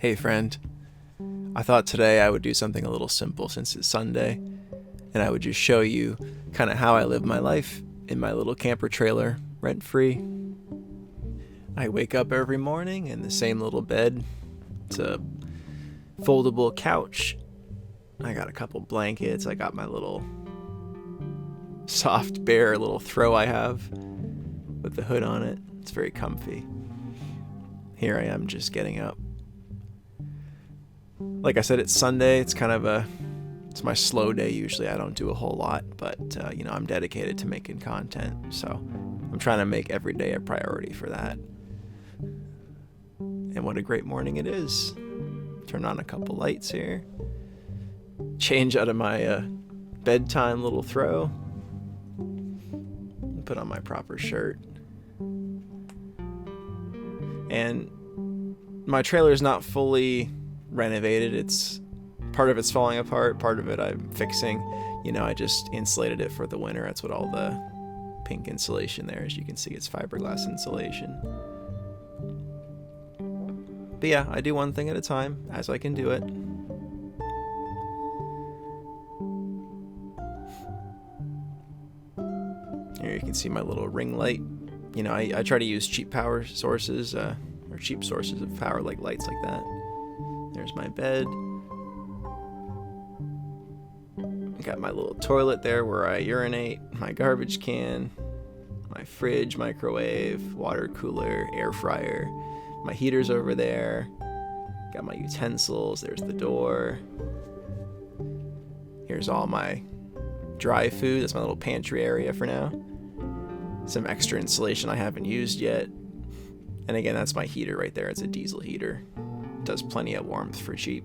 Hey friend, I thought today I would do something a little simple since it's Sunday, and I would just show you kind of how I live my life in my little camper trailer, rent free. I wake up every morning in the same little bed. It's a foldable couch. I got a couple blankets. I got my little soft bear little throw I have with the hood on it. It's very comfy. Here I am just getting up. Like I said, it's Sunday. It's my slow day usually. I don't do a whole lot, but I'm dedicated to making content, so I'm trying to make every day a priority for that. And what a great morning it is. Turn on a couple lights here. Change out of my bedtime little throw. Put on my proper shirt. And my trailer is not fully renovated. It's part of it's falling apart, part of it I'm fixing. I just insulated it for the winter. That's what all the pink insulation there is. You can see it's fiberglass insulation. But yeah, I do one thing at a time as I can do it. Here you can see my little ring light. I try to use cheap power sources, or cheap sources of power, like lights like that. There's my bed. Got my little toilet there where I urinate, my garbage can, my fridge, microwave, water cooler, air fryer. My heater's over there. Got my utensils. There's the door. Here's all my dry food. That's my little pantry area for now. Some extra insulation I haven't used yet. And again, that's my heater right there. It's a diesel heater. Does plenty of warmth for cheap.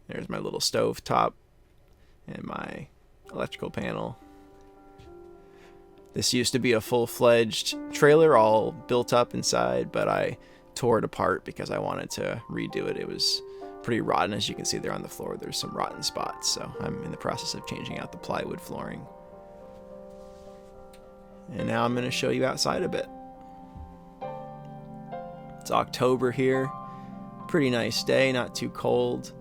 There's my little stove top and my electrical panel. This used to be a full-fledged trailer all built up inside, but I tore it apart because I wanted to redo it. It was pretty rotten. As you can see there on the floor, there's some rotten spots, so I'm in the process of changing out the plywood flooring. And now I'm going to show you outside a bit. It's October here. Pretty nice day, not too cold.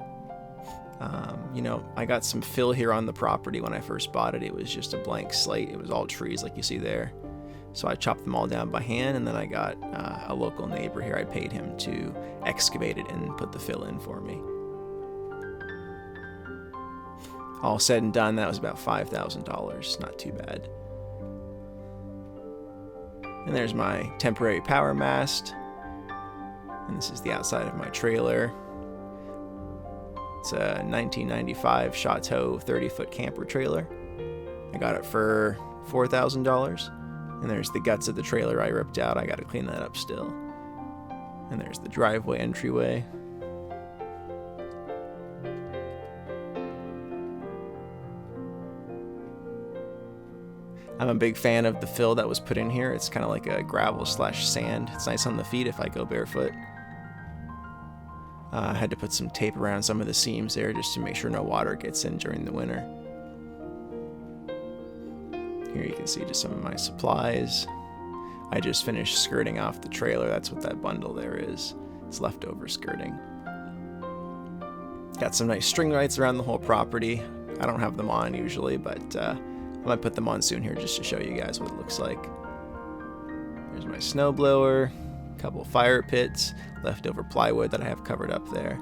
I got some fill here on the property. When I first bought it, it was just a blank slate. It was all trees like you see there. So I chopped them all down by hand, and then I got a local neighbor here. I paid him to excavate it and put the fill in for me. All said and done, that was about $5,000. Not too bad. And there's my temporary power mast. And this is the outside of my trailer. It's a 1995 Chateau 30-foot camper trailer. I got it for $4,000. And there's the guts of the trailer I ripped out. I got to clean that up still. And there's the driveway entryway. I'm a big fan of the fill that was put in here. It's kind of like a gravel/sand. It's nice on the feet if I go barefoot. I had to put some tape around some of the seams there just to make sure no water gets in during the winter. Here you can see just some of my supplies. I just finished skirting off the trailer. That's what that bundle there is. It's leftover skirting. Got some nice string lights around the whole property. I don't have them on usually, but I might put them on soon here just to show you guys what it looks like. There's my snowblower. Couple fire pits, leftover plywood that I have covered up there.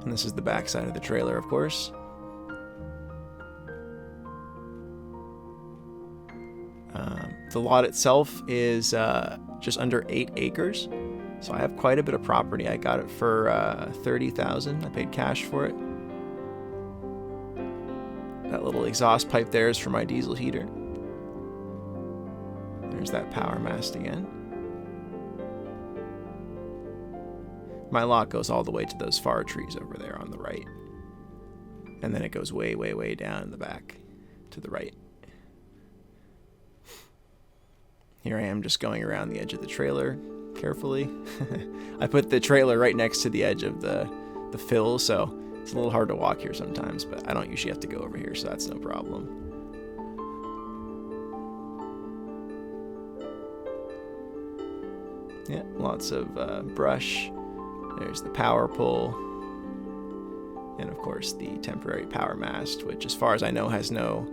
And this is the back side of the trailer, of course. The lot itself is just under 8 acres, so I have quite a bit of property. I got it for $30,000. I paid cash for it. That little exhaust pipe there is for my diesel heater. There's that power mast again. My lot goes all the way to those far trees over there on the right. And then it goes way, way, way down in the back to the right. Here I am just going around the edge of the trailer carefully. I put the trailer right next to the edge of the fill, so it's a little hard to walk here sometimes, but I don't usually have to go over here, so that's no problem. Yeah, lots of brush. There's the power pole. And of course the temporary power mast, which as far as I know has no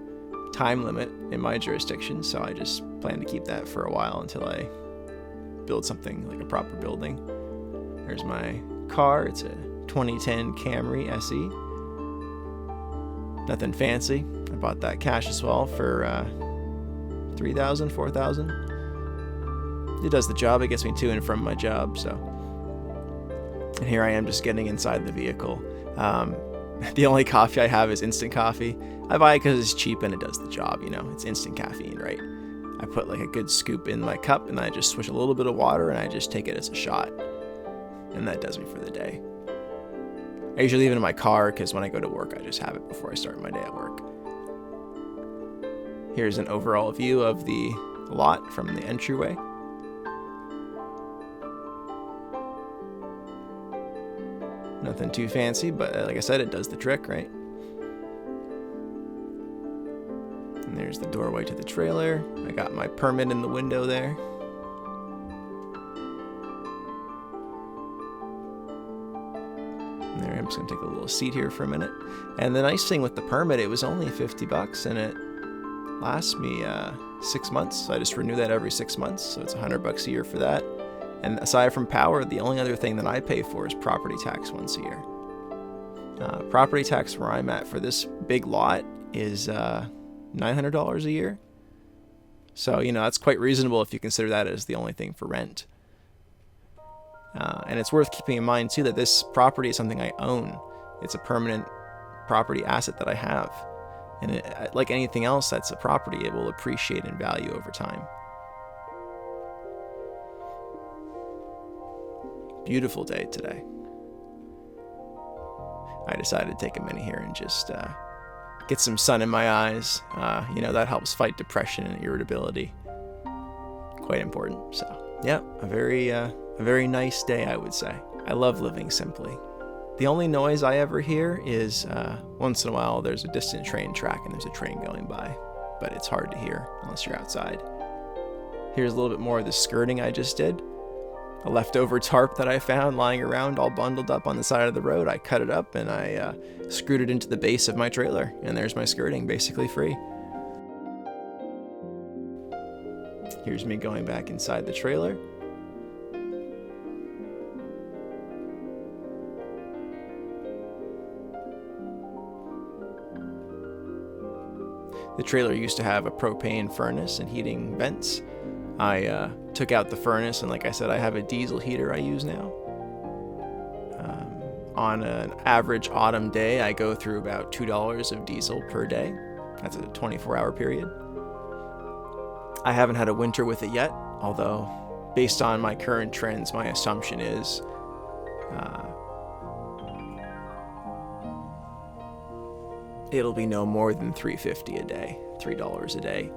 time limit in my jurisdiction, so I just plan to keep that for a while until I build something like a proper building. There's my car. It's a 2010 Camry SE. Nothing fancy. I bought that cash as well for $3,000, $4,000. It does the job. It gets me to and from my job. So, and here I am just getting inside the vehicle. The only coffee I have is instant coffee. I buy it because it's cheap and it does the job. You know, it's instant caffeine, right? I put like a good scoop in my cup and I just swish a little bit of water and I just take it as a shot. And that does me for the day. I usually leave it in my car because when I go to work, I just have it before I start my day at work. Here's an overall view of the lot from the entryway. Nothing too fancy, but like I said, it does the trick, right? And there's the doorway to the trailer. I got my permit in the window there. There, I'm just gonna take a little seat here for a minute. And the nice thing with the permit, it was only $50 and it lasts me 6 months. So I just renew that every 6 months. So it's $100 a year for that. And aside from power, the only other thing that I pay for is property tax once a year. Property tax where I'm at for this big lot is $900 a year. So, you know, that's quite reasonable if you consider that as the only thing for rent. And it's worth keeping in mind, too, that this property is something I own. It's a permanent property asset that I have. And it, like anything else that's a property, it will appreciate in value over time. Beautiful day today. I decided to take a minute here and just get some sun in my eyes. You know, that helps fight depression and irritability. Quite important. So, yeah, a very nice day, I would say. I love living simply. The only noise I ever hear is once in a while there's a distant train track and there's a train going by, but it's hard to hear unless you're outside. Here's a little bit more of the skirting I just did. A leftover tarp that I found lying around all bundled up on the side of the road. I cut it up and I screwed it into the base of my trailer, and there's my skirting basically free. Here's me going back inside the trailer. The trailer used to have a propane furnace and heating vents. I took out the furnace, and like I said, I have a diesel heater I use now. On an average autumn day, I go through about $2 of diesel per day. That's a 24-hour period. I haven't had a winter with it yet, although based on my current trends, my assumption is it'll be no more than $3.50 a day, $3 a day.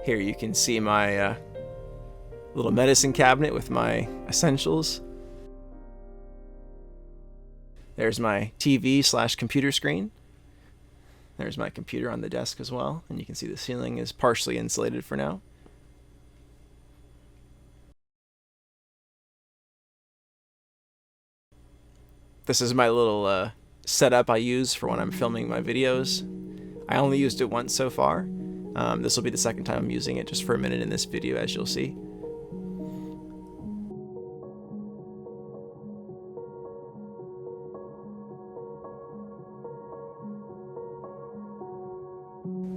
Here you can see my little medicine cabinet with my essentials. There's my TV/computer screen. There's my computer on the desk as well, and you can see the ceiling is partially insulated for now. This is my little setup I use for when I'm filming my videos. I only used it once so far. This will be the second time I'm using it, just for a minute in this video, as you'll see.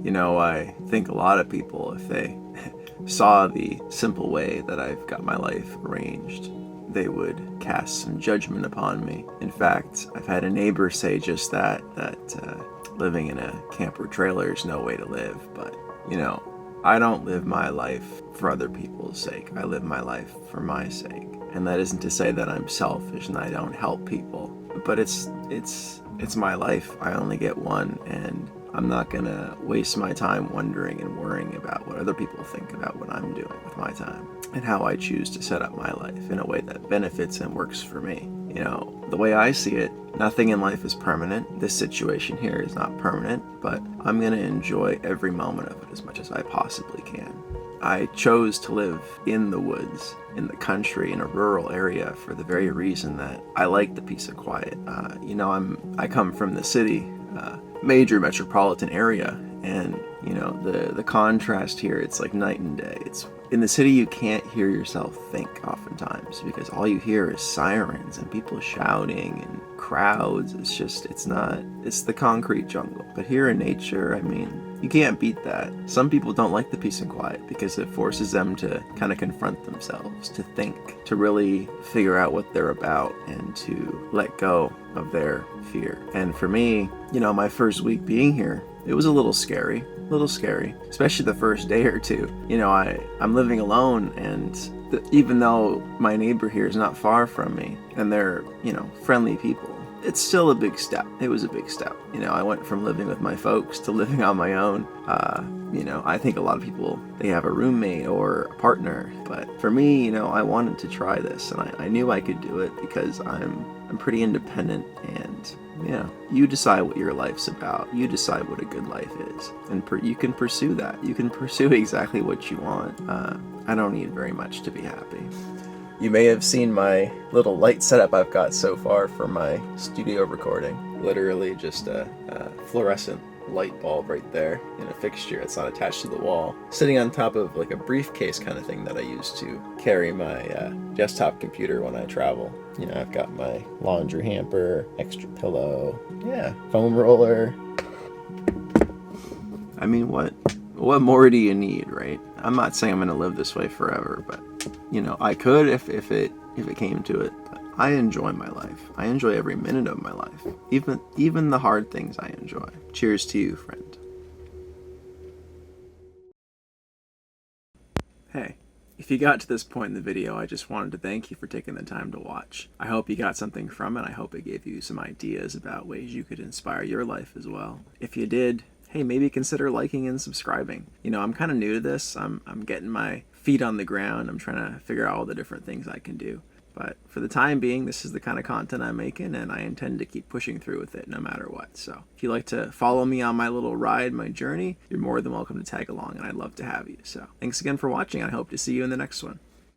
You know, I think a lot of people, if they saw the simple way that I've got my life arranged, they would cast some judgment upon me. In fact, I've had a neighbor say just that living in a camper trailer is no way to live. But, you know, I don't live my life for other people's sake. I live my life for my sake. And that isn't to say that I'm selfish and I don't help people. But it's my life. I only get one, and I'm not gonna waste my time wondering and worrying about what other people think about what I'm doing with my time and how I choose to set up my life in a way that benefits and works for me. You know, the way I see it, nothing in life is permanent. This situation here is not permanent, but I'm going to enjoy every moment of it as much as I possibly can. I chose to live in the woods, in the country, in a rural area for the very reason that I like the peace and quiet. You know, I come from the city, major metropolitan area, and you know, the contrast here, it's like night and day. It's in the city, you can't hear yourself think oftentimes because all you hear is sirens and people shouting and crowds. It's the concrete jungle. But here in nature, I mean, you can't beat that. Some people don't like the peace and quiet because it forces them to kind of confront themselves, to think, to really figure out what they're about, and to let go of their fear. And for me, you know, my first week being here, it was a little scary, especially the first day or two. You know, I'm living alone, and even though my neighbor here is not far from me, and they're, you know, friendly people, it's still a big step. It was a big step. You know, I went from living with my folks to living on my own. You know, I think a lot of people, they have a roommate or a partner, but for me, you know, I wanted to try this, and I knew I could do it because I'm pretty independent, and yeah, you decide what your life's about. You decide what a good life is, and you can pursue that. You can pursue exactly what you want. I don't need very much to be happy. You may have seen my little light setup I've got so far for my studio recording. Literally just a fluorescent light bulb right there in a fixture. It's not attached to the wall. Sitting on top of like a briefcase kind of thing that I use to carry my desktop computer when I travel. You know, I've got my laundry hamper, extra pillow, yeah, foam roller. I mean, what more do you need, right? I'm not saying I'm going to live this way forever, but you know, I could if it came to it. But I enjoy my life. I enjoy every minute of my life. Even the hard things I enjoy. Cheers to you, friend. Hey, if you got to this point in the video, I just wanted to thank you for taking the time to watch. I hope you got something from it. I hope it gave you some ideas about ways you could inspire your life as well. If you did, hey, maybe consider liking and subscribing. You know, I'm kind of new to this. I'm getting my feet on the ground. I'm trying to figure out all the different things I can do. But for the time being, this is the kind of content I'm making, and I intend to keep pushing through with it no matter what. So if you'd like to follow me on my little ride, my journey, you're more than welcome to tag along, and I'd love to have you. So thanks again for watching. I hope to see you in the next one.